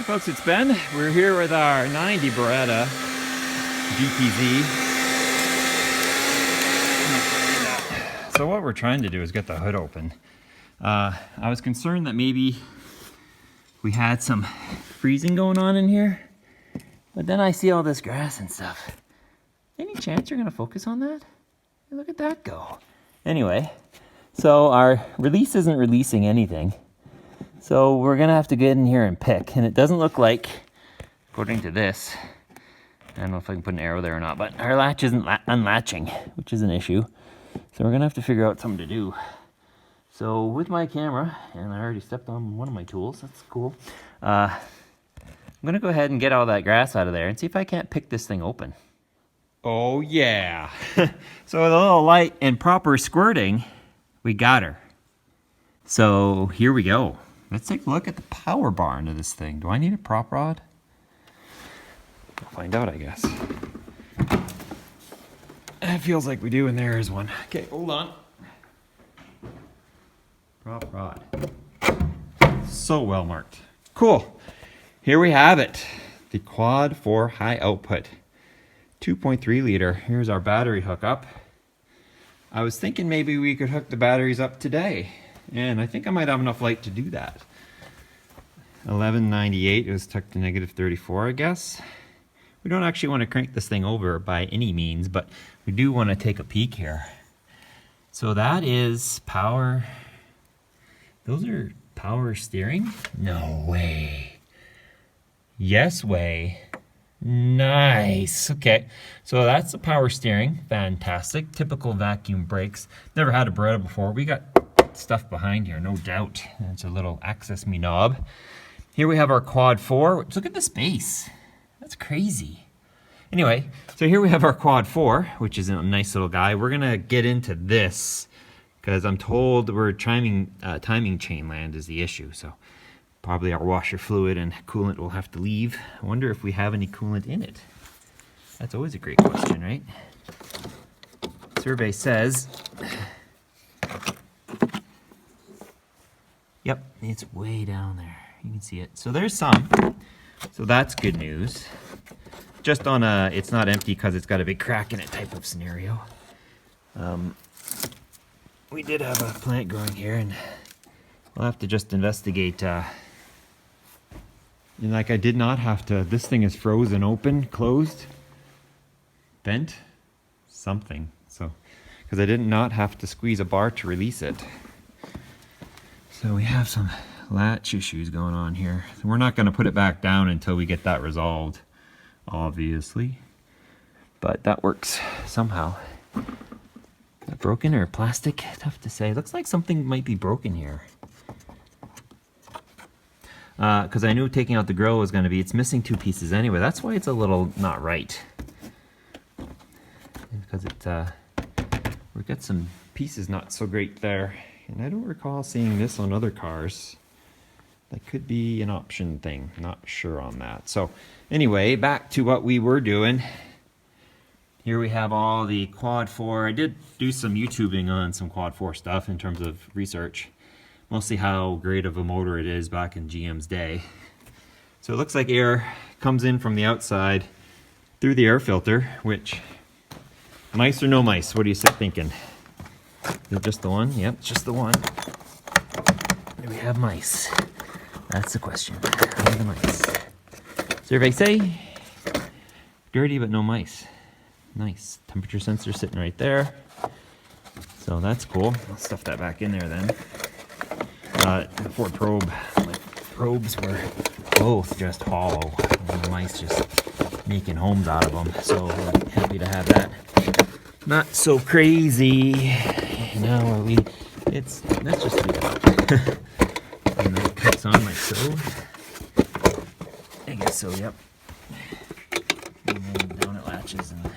Folks, it's Ben. We're here with our 90 Beretta GTZ. So what we're trying to do is get the hood open. I was concerned that maybe we had some freezing going on in here, but then I see all this grass and stuff. Any chance you're gonna focus on that? Hey, look at that go. Anyway, so our release isn't releasing anything. So we're gonna have to get in here and pick, and it doesn't look like, according to this, I don't know if I can put an arrow there or not, but our latch isn't unlatching, which is an issue. So we're gonna have to figure out something to do. So with my camera, and I already stepped on one of my tools, that's cool. I'm gonna go ahead and get all that grass out of there and see if I can't pick this thing open. Oh yeah. So with a little light and proper squirting, we got her. So here we go. Let's take a look at the power barn of this thing. Do I need a prop rod? We'll find out, I guess. It feels like we do, and there is one. Okay, hold on. Prop rod. So well marked. Cool. Here we have it. The Quad 4 high output. 2.3 liter. Here's our battery hookup. I was thinking maybe we could hook the batteries up today. And I think I might have enough light to do that. 1198, it was tucked to -34, I guess. We don't actually want to crank this thing over by any means, but we do want to take a peek here. So that is power. Those are power steering? No way. Yes way. Nice. Okay, so that's the power steering. Fantastic. Typical vacuum brakes. Never had a Beretta before. We got stuff behind here, no doubt. It's a little access me knob. Here we have our Quad 4. Look at the space. That's crazy. Anyway, so here we have our Quad 4, which is a nice little guy. We're gonna get into this because I'm told we're timing chain land is the issue. So probably our washer fluid and coolant will have to leave. I wonder if we have any coolant in it. That's always a great question, right? Survey says, yep, it's way down there. You can see it. So there's some. So that's good news. Just on a, it's not empty because it's got a big crack in it type of scenario. We did have a plant growing here, and we'll have to just investigate. And like I did not have to, this thing is frozen open, closed, bent, something. So, because I did not have to squeeze a bar to release it. So we have some latch issues going on here. We're not going to put it back down until we get that resolved, obviously. But that works somehow. Is that broken or plastic? Tough to say. Looks like something might be broken here. Because I knew taking out the grill was going to be, it's missing two pieces anyway. That's why it's a little not right. Because we've got some pieces not so great there. And I don't recall seeing this on other cars. That could be an option thing. Not sure on that. So anyway, back to what we were doing. Here we have all the Quad 4. I did do some YouTubing on some Quad 4 stuff in terms of research. Mostly how great of a motor it is back in GM's day. So it looks like air comes in from the outside through the air filter, which, mice or no mice? What are you thinking? Is it just the one? Yep, it's just the one. Do we have mice? That's the question. Where are the mice? Survey say, dirty but no mice. Nice. Temperature sensor sitting right there. So that's cool. I'll stuff that back in there then. The Ford probe, my probes were both just hollow. And the mice just making homes out of them. So we're happy to have that. Not so crazy. No, that's just it. And that cuts on my stove. I guess so, yep. And then down it latches and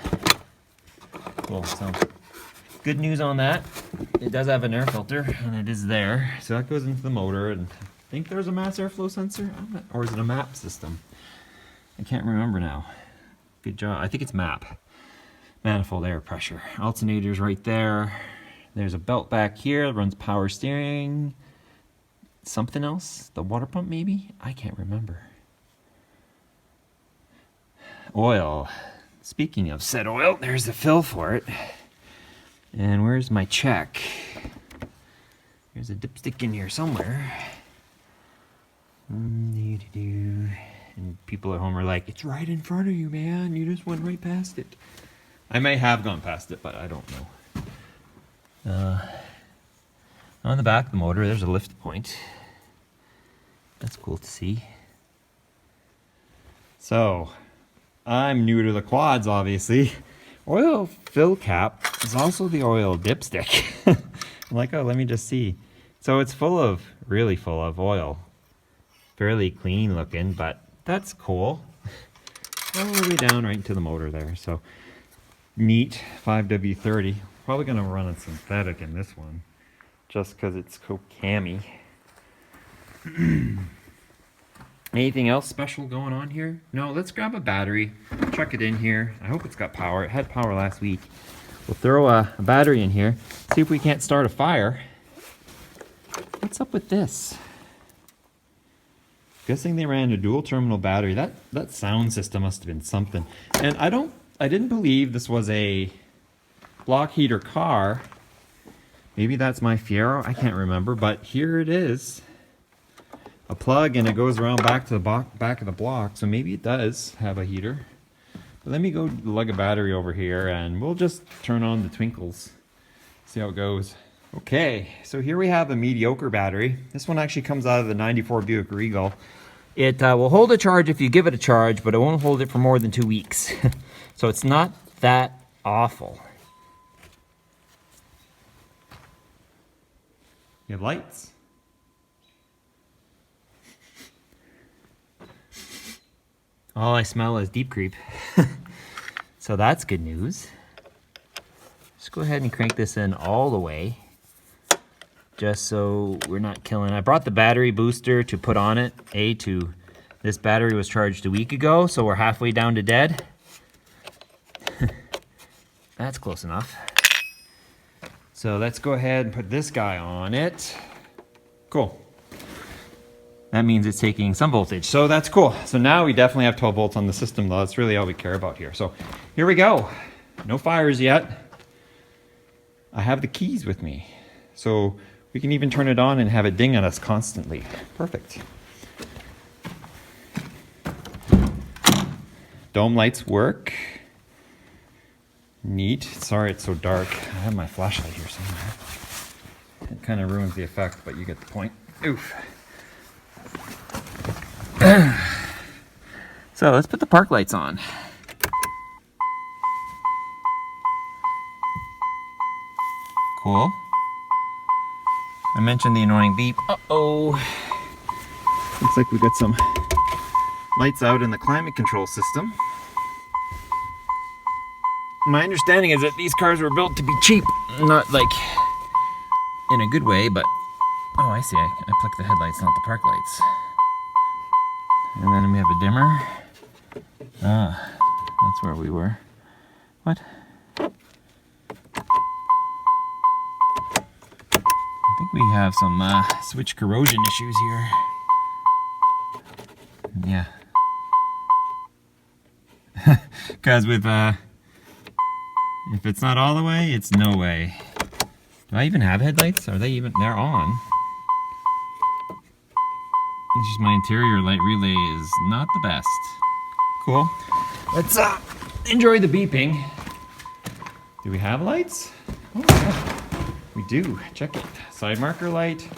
cool. So good news on that. It does have an air filter and it is there. So that goes into the motor, and I think there's a mass airflow sensor, or is it a MAP system? I can't remember now. Good job. I think it's MAP. Manifold air pressure. Alternators right there. There's a belt back here that runs power steering. Something else? The water pump maybe? I can't remember. oil. Speaking of said oil, there's the fill for it. And where's my check? There's a dipstick in here somewhere. And people at home are like, it's right in front of you, man. You just went right past it. I may have gone past it, but I don't know. On the back of the motor, there's a lift point. That's cool to see. So, I'm new to the quads, obviously. Oil fill cap is also the oil dipstick. I'm like, oh, let me just see. So it's really full of oil. Fairly clean looking, but that's cool. All the way down right into the motor there. So, neat 5W30. Probably gonna run a synthetic in this one, just because it's so cammy. Anything else special going on here? No, let's grab a battery, chuck it in here. I hope it's got power. It had power last week. We'll throw a battery in here, see if we can't start a fire. What's up with this? Guessing they ran a dual terminal battery. That sound system must have been something. And I didn't believe this was a block heater car. Maybe that's my Fiero, I can't remember, but here it is. A plug, and it goes around back to the back of the block, so maybe it does have a heater. But let me go lug a battery over here, and we'll just turn on the twinkles, see how it goes. Okay, so here we have a mediocre battery. This one actually comes out of the 94 Buick Regal. It will hold a charge if you give it a charge, but it won't hold it for more than 2 weeks. So it's not that awful. You have lights. All I smell is deep creep. So that's good news. Just go ahead and crank this in all the way, just so we're not killing. I brought the battery booster to put on it. This battery was charged a week ago, so we're halfway down to dead. That's close enough. So let's go ahead and put this guy on it. Cool. That means it's taking some voltage, so that's cool. So now we definitely have 12 volts on the system, though. That's really all we care about here. So here we go. No fires yet. I have the keys with me, so we can even turn it on and have it ding on us constantly. Perfect. Dome lights work. Neat. Sorry it's so dark. I have my flashlight here somewhere. It kind of ruins the effect, but you get the point. Oof. So let's put the park lights on. Cool. I mentioned the annoying beep. Uh-oh. Looks like we got some lights out in the climate control system. My understanding is that these cars were built to be cheap, not like in a good way, but oh, I see. I plucked the headlights, not the park lights. And then we have a dimmer. Ah, that's where we were. What? I think we have some switch corrosion issues here. Yeah. Because with, if it's not all the way, it's no way. Do I even have headlights? Are they even, they're on. It's just my interior light relay is not the best. Cool. Let's enjoy the beeping. Do we have lights? Oh yeah, we do. Check it. Side marker light,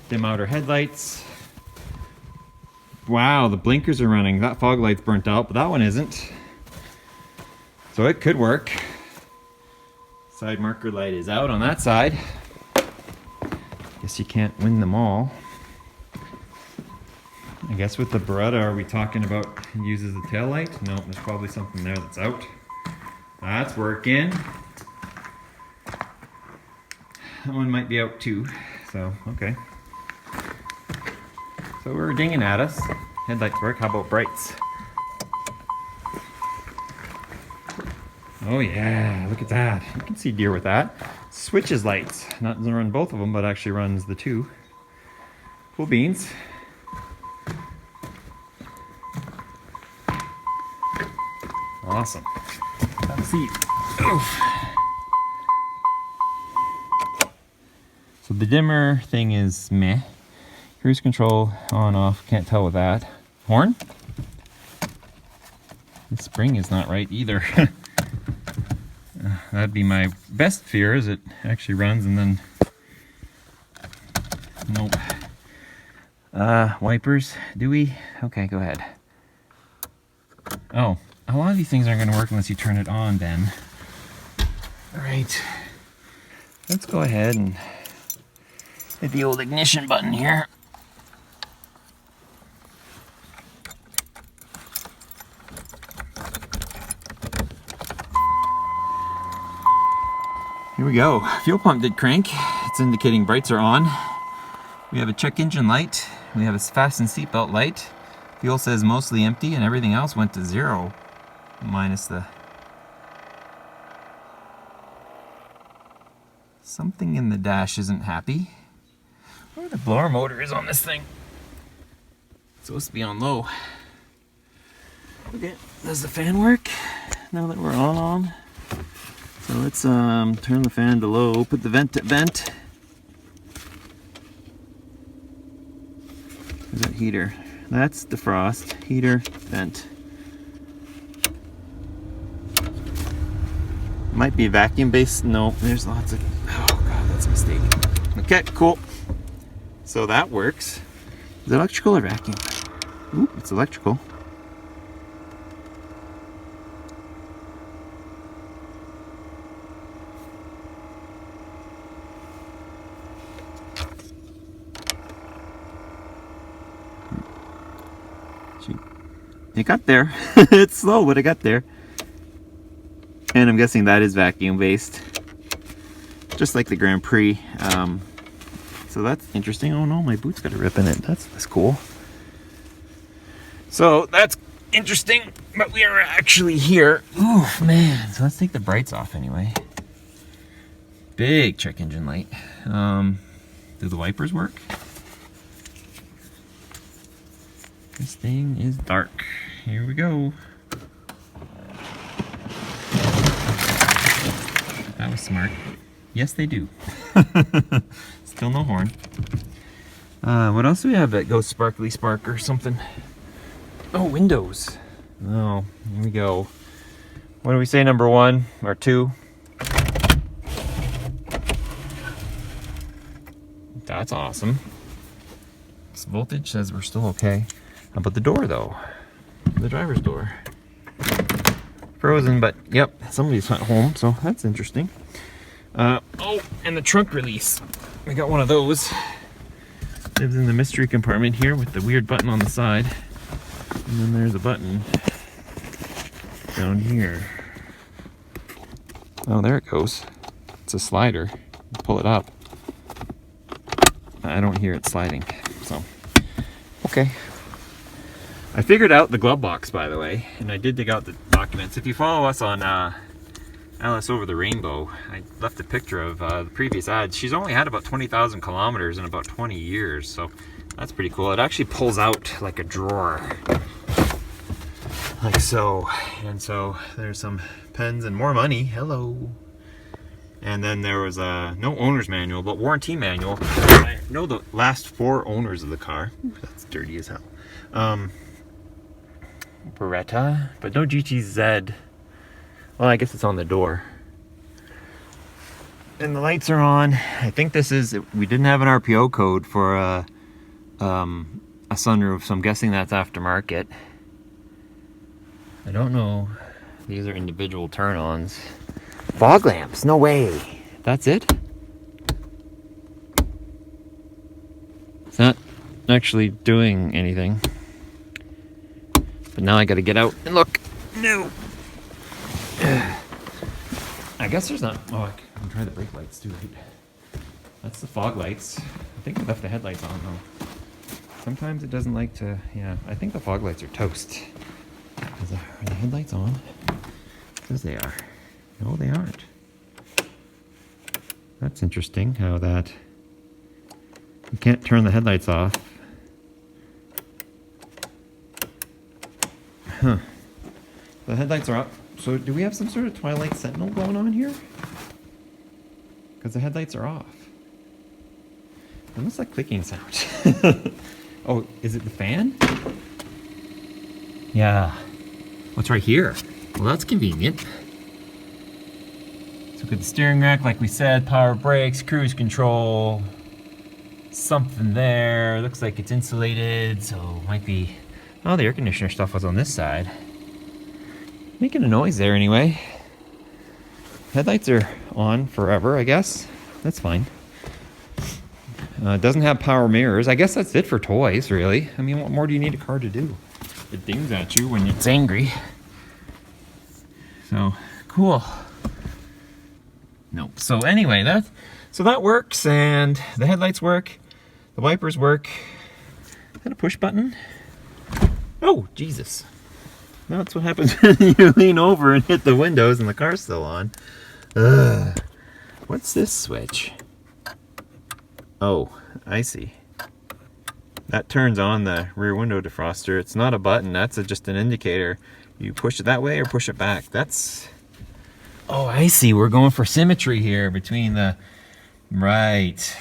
dim outer headlights. Wow, the blinkers are running. That fog light's burnt out, but that one isn't. So it could work. Side marker light is out on that side. Guess you can't win them all. I guess with the Beretta, are we talking about uses the tail light? No, there's probably something there that's out. That's working. That one might be out too, so okay. So we're dinging at us. Headlights work, how about brights? Oh yeah, look at that. You can see deer with that. Switches lights. Not doesn't run both of them, but actually runs the two. Cool beans. Awesome. Have a seat. Oof. So the dimmer thing is meh. Cruise control on off, can't tell with that. Horn? The spring is not right either. That'd be my best fear, is it actually runs and then nope. Wipers, do we? Okay, go ahead. Oh, a lot of these things aren't going to work unless you turn it on then. Alright, let's go ahead and hit the old ignition button here. Here we go. Fuel pump did crank. It's indicating brights are on. We have a check engine light. We have a fasten seatbelt light. Fuel says mostly empty and everything else went to 0. Minus the... Something in the dash isn't happy. I wonder where the blower motor is on this thing. It's supposed to be on low. Okay, does the fan work? Now that we're on. So let's turn the fan to low, put the vent at vent. Is that heater? That's defrost, heater, vent. Might be vacuum based. No, there's lots of, oh god, that's a mistake. Okay, cool. So that works. Is it electrical or vacuum? Ooh, it's electrical. It got there. It's slow, but it got there. And I'm guessing that is vacuum based. Just like the Grand Prix. So that's interesting. Oh no, my boot's got a rip in it. That's cool. So that's interesting, but we are actually here. Oh man, so let's take the brights off anyway. Big check engine light. Do the wipers work? This thing is dark. Here we go. That was smart. Yes, they do. Still no horn. What else do we have that goes sparkly spark or something? Oh, windows. Oh, here we go. What do we say, number 1 or 2? That's awesome. This voltage says we're still okay. How about the door though? The driver's door. Frozen, but yep, somebody's went home, so that's interesting. Oh, and the trunk release. We got one of those. Lives in the mystery compartment here with the weird button on the side. And then there's a button down here. Oh, there it goes. It's a slider. Pull it up. I don't hear it sliding, so okay. I figured out the glove box, by the way, and I did dig out the documents. If you follow us on Alice Over the Rainbow, I left a picture of the previous ads. She's only had about 20,000 kilometers in about 20 years, so that's pretty cool. It actually pulls out like a drawer, like so. And so there's some pens and more money. Hello. And then there was no owner's manual, but warranty manual. I know the last 4 owners of the car. That's dirty as hell. Beretta, but no GTZ. Well, I guess it's on the door. And the lights are on. I think this is, we didn't have an RPO code for a sunroof, so I'm guessing that's aftermarket. I don't know. These are individual turn-ons. Fog lamps, no way. That's it? It's not actually doing anything. But now I gotta get out and look. No. I guess there's not, oh, I can try the brake lights too, right? That's the fog lights. I think I left the headlights on though. Sometimes it doesn't like to, yeah, I think the fog lights are toast. Are the headlights on? It says they are. No, they aren't. That's interesting how that, you can't turn the headlights off. Huh. The headlights are up. So do we have some sort of Twilight Sentinel going on here? Because the headlights are off. And what's that clicking sound? Oh, is it the fan? Yeah. What's right here? Well, that's convenient. So we got the steering rack, like we said, power brakes, cruise control, something there. Looks like it's insulated, so it might be... Oh, the air conditioner stuff was on this side. Making a noise there anyway. Headlights are on forever, I guess. That's fine. It doesn't have power mirrors. I guess that's it for toys, really. I mean, what more do you need a car to do? It dings at you when it's angry. So, cool. Nope. So anyway, that works, and the headlights work. The wipers work. Is that a push button? Oh, Jesus. That's what happens when you lean over and hit the windows and the car's still on. Ugh. What's this switch? Oh, I see. That turns on the rear window defroster. It's not a button, that's just an indicator. You push it that way or push it back. That's... Oh, I see. We're going for symmetry here between the... Right.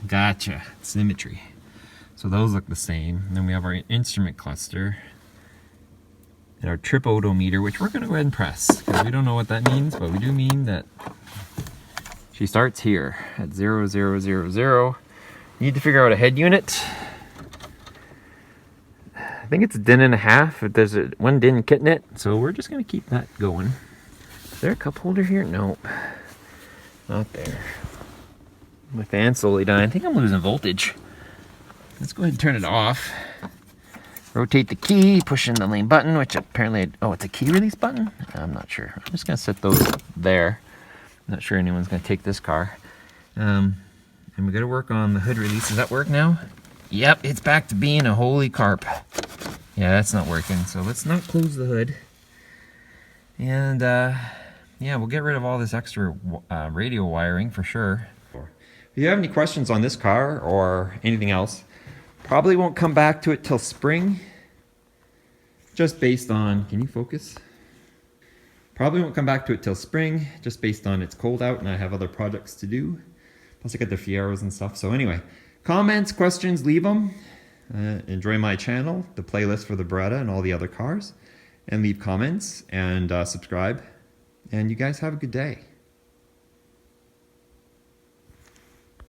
Gotcha. Symmetry. So those look the same. And then we have our instrument cluster. And our trip odometer, which we're going to go ahead and press. Because we don't know what that means, but we do mean that she starts here at 0000. Need to figure out a head unit. I think it's a din and a half. If there's one din kit in it, so we're just gonna keep that going. Is there a cup holder here? Nope, not there. My fan's slowly dying. I think I'm losing voltage. Let's go ahead and turn it off. Rotate the key, push in the lane button, which apparently, oh, it's a key release button? I'm not sure. I'm just gonna set those there. I'm not sure anyone's gonna take this car. And we gotta work on the hood release. Does that work now? Yep, it's back to being a holy carp. Yeah, that's not working, so let's not close the hood. And yeah, we'll get rid of all this extra radio wiring for sure. If you have any questions on this car or anything else, probably won't come back to it till spring. Just based on, can you focus? Probably won't come back to it till spring, just based on it's cold out and I have other projects to do. Plus I got the Fieros and stuff. So anyway, comments, questions, leave them. Enjoy my channel, the playlist for the Beretta and all the other cars. And leave comments and subscribe. And you guys have a good day.